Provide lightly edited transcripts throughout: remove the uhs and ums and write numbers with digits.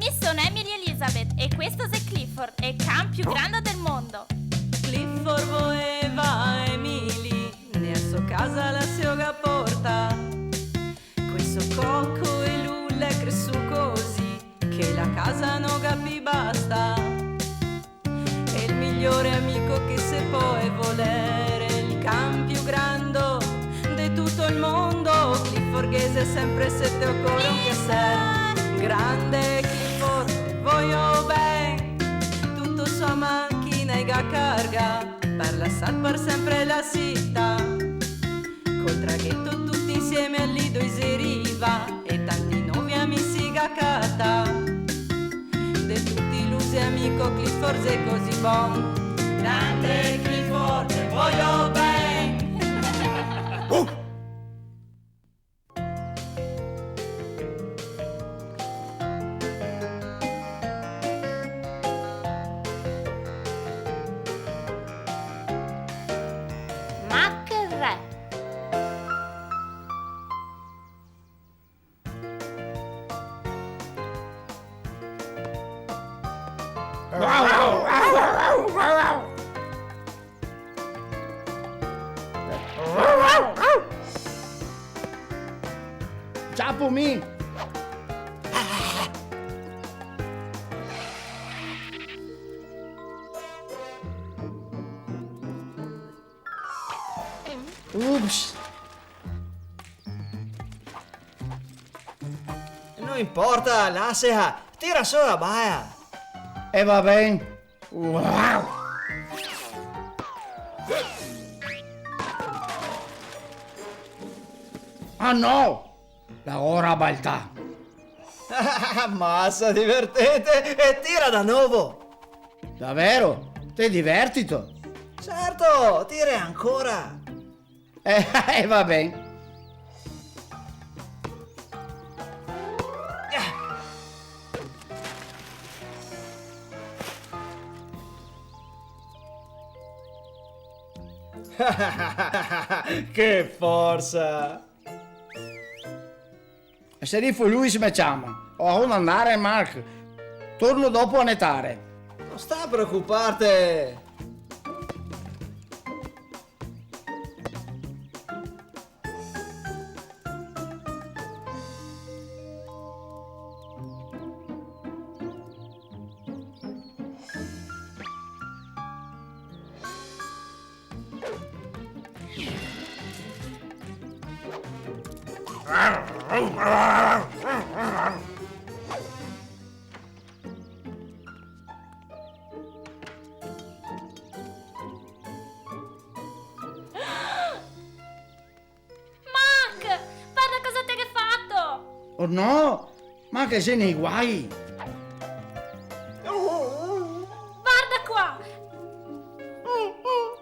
Mi sono Emily Elizabeth e questo è Clifford, è il can più grande del mondo. Clifford voleva Emily, nella sua casa la sua porta. Questo cocco e lulla è cresciuto così, che la casa non capi basta. È il migliore amico che se può volere, il can più grande di tutto il mondo. Clifford che è sempre sette o colon che sei. Grande Clifford, te voglio bene, tutto sua macchina e carga, per lasciar per sempre la città. Col traghetto tutti insieme al lido si riva, e tanti nuovi amici gaccata. De tutti illusi amico Clifford è così buon. Grande Clifford, te voglio bene. Mac Re. Ciao mi. Ups. Non importa, lascia, tira su la baia. E va bene. Wow. Ah no! La ora baltà. Massa, divertente, e tira da nuovo. Davvero? Ti divertito? Certo, tira ancora. Va bene. Che forza. Se rifo lui si mi chiama. Ho un andare, Mark. Torno dopo a netare. Non sta a preoccuparti. Mac, guarda cosa te che hai fatto. Oh no! Ma che sei nei guai! Guarda qua.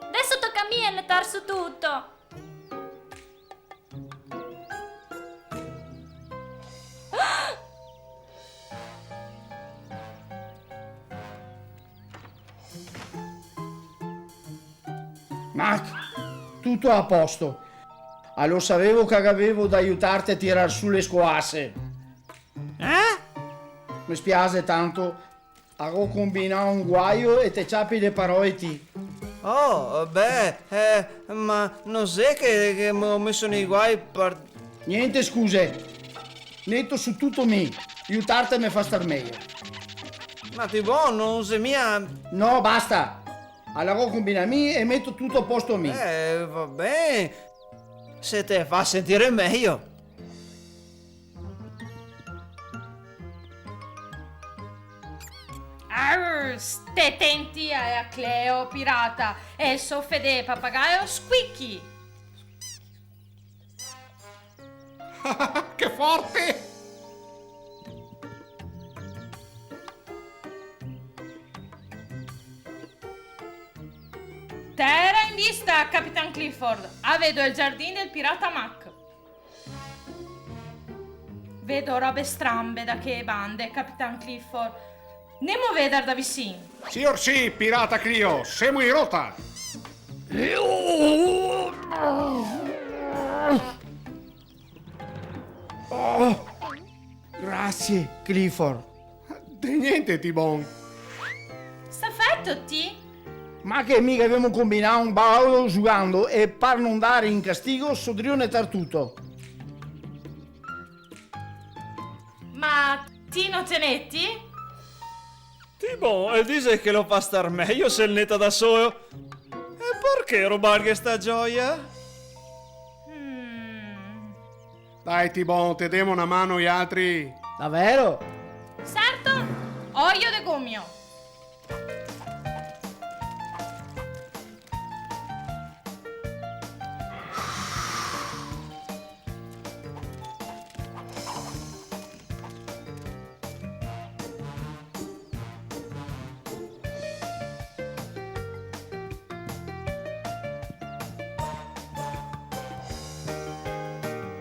Adesso tocca a me a nettar su tutto. Mark, tutto a posto. Allora sapevo che avevo da aiutarti a tirar su le scoasse. Mi spiace tanto. Avevo combinato un guaio e te ciappi le parole ti. Oh, ma non sai che mi ho messo nei guai per... Niente scuse. Netto su tutto me. Aiutarti mi fa star meglio. Ma ti buono, non sei mia... No, basta. Allora combina me e metto tutto a posto me. Va bene. Se te fa sentire meglio. Ste tenti a Cleo, pirata, e il suo fede papagaio Squeaky. Che forte! Terra in vista, Capitan Clifford. Vedo il giardino del pirata Mac. Vedo robe strambe da che bande, Capitan Clifford. Nemo vedere da vicino. Signor sì, pirata Clio, siamo in rota! Oh, grazie, Clifford. niente, Tibon. Sta fatto, ti? Ma che mica abbiamo combinato un ballo giocando e per non dare in castigo Sodrione Tartuto. Ma ti non tenetti? Tibon, e dice che lo fa star meglio se il netta da solo. E perché rubare sta gioia? Dai, Tibon, te diamo una mano gli altri. Davvero? Certo, olio de gomio.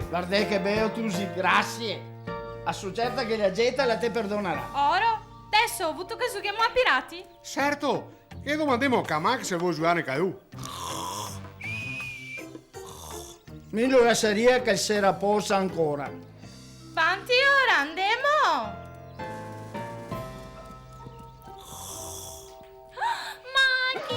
Guarda che bello tu sì, grazie. Associata che la gente la te perdonerà. Oro? Adesso ho avuto che giochiamo a pirati? Certo, e domandiamo a Kamak se vuoi giocare Caiù. Mi lo lasceria che si raposa ancora. Quanti ora andiamo? Maki!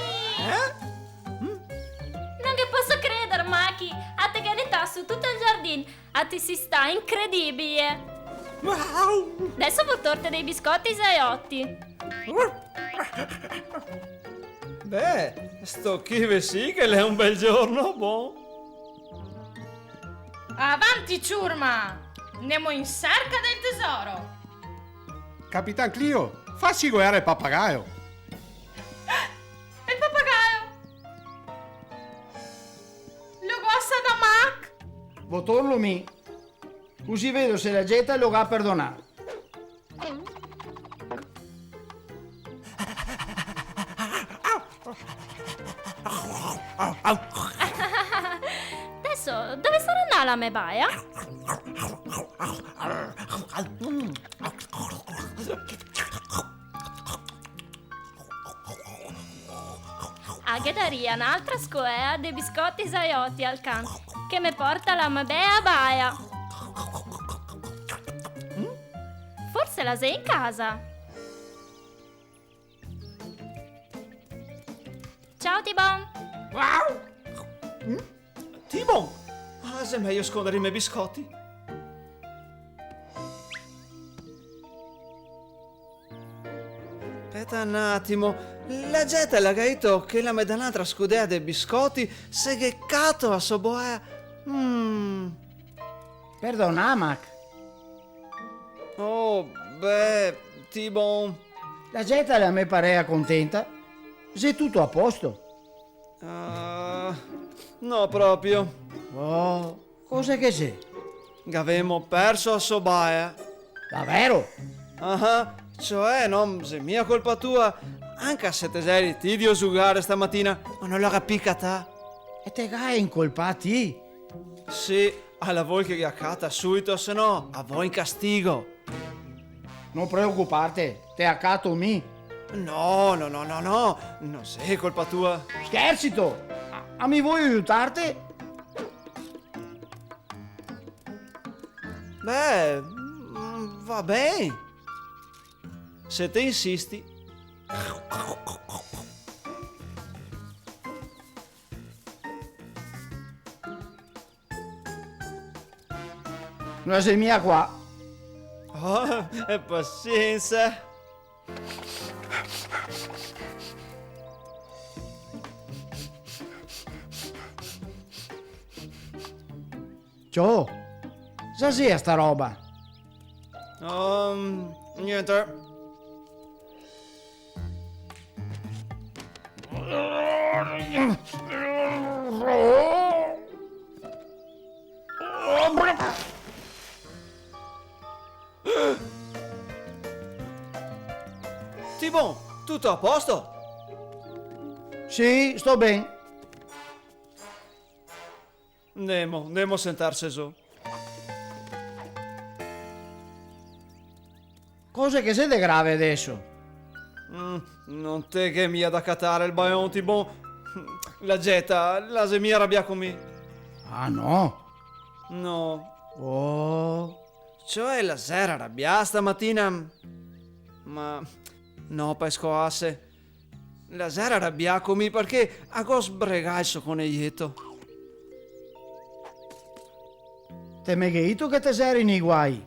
Non che posso credere, Maki! A te che ne sta su tutto il giardino! A te si sta incredibile! Adesso portate dei biscotti saiotti! Beh, sto chive sì che è un bel giorno, boh. Avanti, ciurma! Andiamo in cerca del tesoro! Capitan Clio, facci guardare il papagaio. Il papagaio! Lo guasta da Mac! Votorlo mi. Così vedo se la gente lo va a perdonare. Adesso, dove sarà andata la mia baia? Aghedaria un'altra scoea dei biscotti saiotti al can che mi porta la mia bea baia. Forse la sei in casa. Ciao Tibon. Tibon! Ah, se è meglio scondere i miei biscotti. Aspetta un attimo. La gente l'ha detto che la medanatra scudea dei biscotti se che cato a soboea. Perdona, Mac. Oh, beh, Tibon. La gente la me parea contenta. Se tutto a posto. No, proprio. Oh, cosa che sei? Che avevamo perso a sobaia. Davvero? Ah, cioè, non se mia colpa tua. Anche se te sei tidio giocare stamattina, ma non l'ho capita. E te gai incolpati? Sì, alla voi che accata subito, se no a voi in castigo. Non preoccuparti, te accato mi. No, non sei colpa tua. Scherzito! A mi vuoi aiutarti? Beh, va bene. Se te insisti. Non sei mia qua. Oh, e pazienza. Ciao. Sa sia sta roba? Niente. Tibon, tutto a posto? Sì, sto bene. Andiamo a sentarci su. Cosa che siete grave adesso? Non te che mi ha da catare il baion, Tibon. La getta, la se mi arrabbia con me. Ah no? No. Oh. Cioè la sera arrabbiata stamattina. ma no, pescoasse. La sera arrabbiacomi perché a go sbregare il suo coniglietto. Te megheito che te sei nei guai.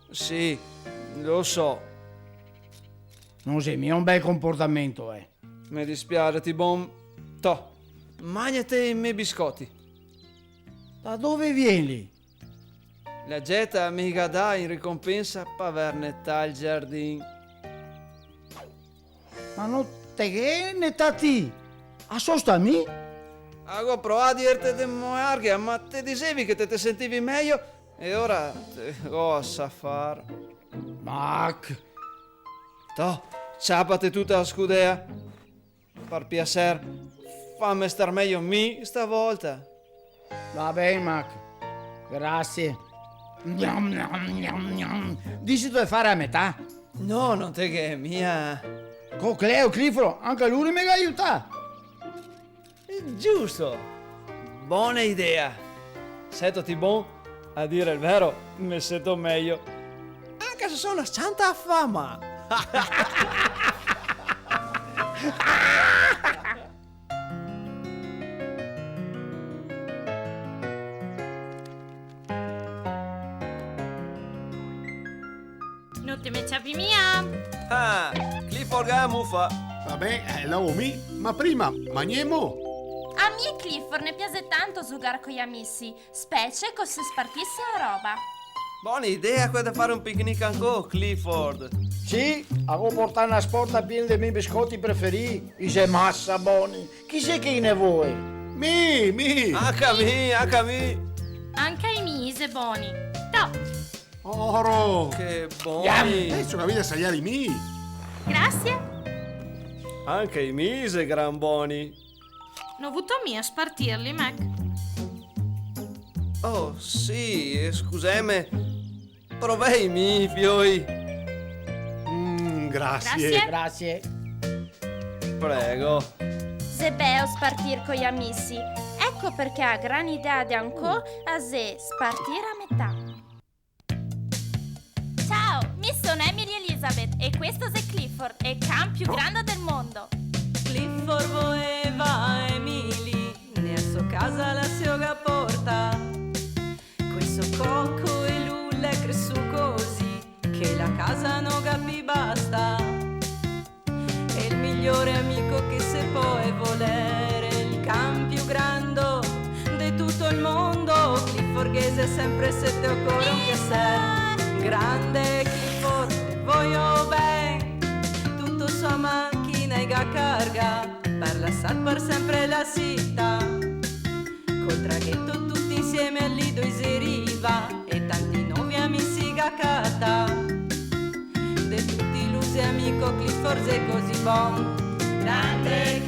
Sì, lo so. Non sei mica un bel comportamento, eh. Mi dispiace, Tibon. Toh, mangiate i miei biscotti. Da dove vieni? La gente mica dà in ricompensa per averne il giardino. Ma non te che ne tati? A sostami? Avevo provato a dirti di muoarghe, ma te dicevi che te sentivi meglio e ora te cosa fare? Mac, Toh, ciapate tutta la scudea. Per piacere, fammi star meglio mi stavolta. va bene, Mac. Grazie. Gnam, gnam, gnam, gnam. Dici tu di fare a metà? No, non te che è mia. Con Cleo, Clifford, anche lui mi aiuta. Giusto. Buona idea. Sentoti buon, a dire il vero, mi sento meglio. Anche se sono santa affama. Non ti metti mia? Ah, Clifford Gamuffa. Vabbè, mi, ma prima mangiamo. A me e Clifford ne piace tanto giocare con gli amici, specie se spartisse la roba. Buona idea quella di fare un picnic ancora, Clifford. Sì, avevo portato una sporta piena dei miei biscotti preferiti. I massa buoni. Chi sei che ne vuoi? Mi. HM. Anche i mise buoni. No, Oro. Che buoni. Penso che avete assaggiare i mi. grazie. Anche i mise gran buoni. Non ho avuto a spartirli, Mac. Oh, sì, scusami. Provei mi, fioi. Grazie. Grazie. Prego. Se bello spartir con gli amici, ecco perché ha gran idea di ancora a se spartire a metà. Ciao, mi sono Emily Elizabeth e questo è Clifford, è il can più grande del mondo. Clifford voleva Emily nella sua casa la sua porta. Questo cocco e lulle cresciu così che la casa non capì basta. È il migliore amico che se può volere, il can più grande di tutto il mondo. Clifford Ghese sempre sette o con che sei grande. Clifford te voglio bene, tutto sua macchina e carga per lasciar per sempre la città. Col traghetto tutti insieme al lido si riva e tanti nuovi amici gaccata. De tutti l'usi amico Clifford è così buon, grande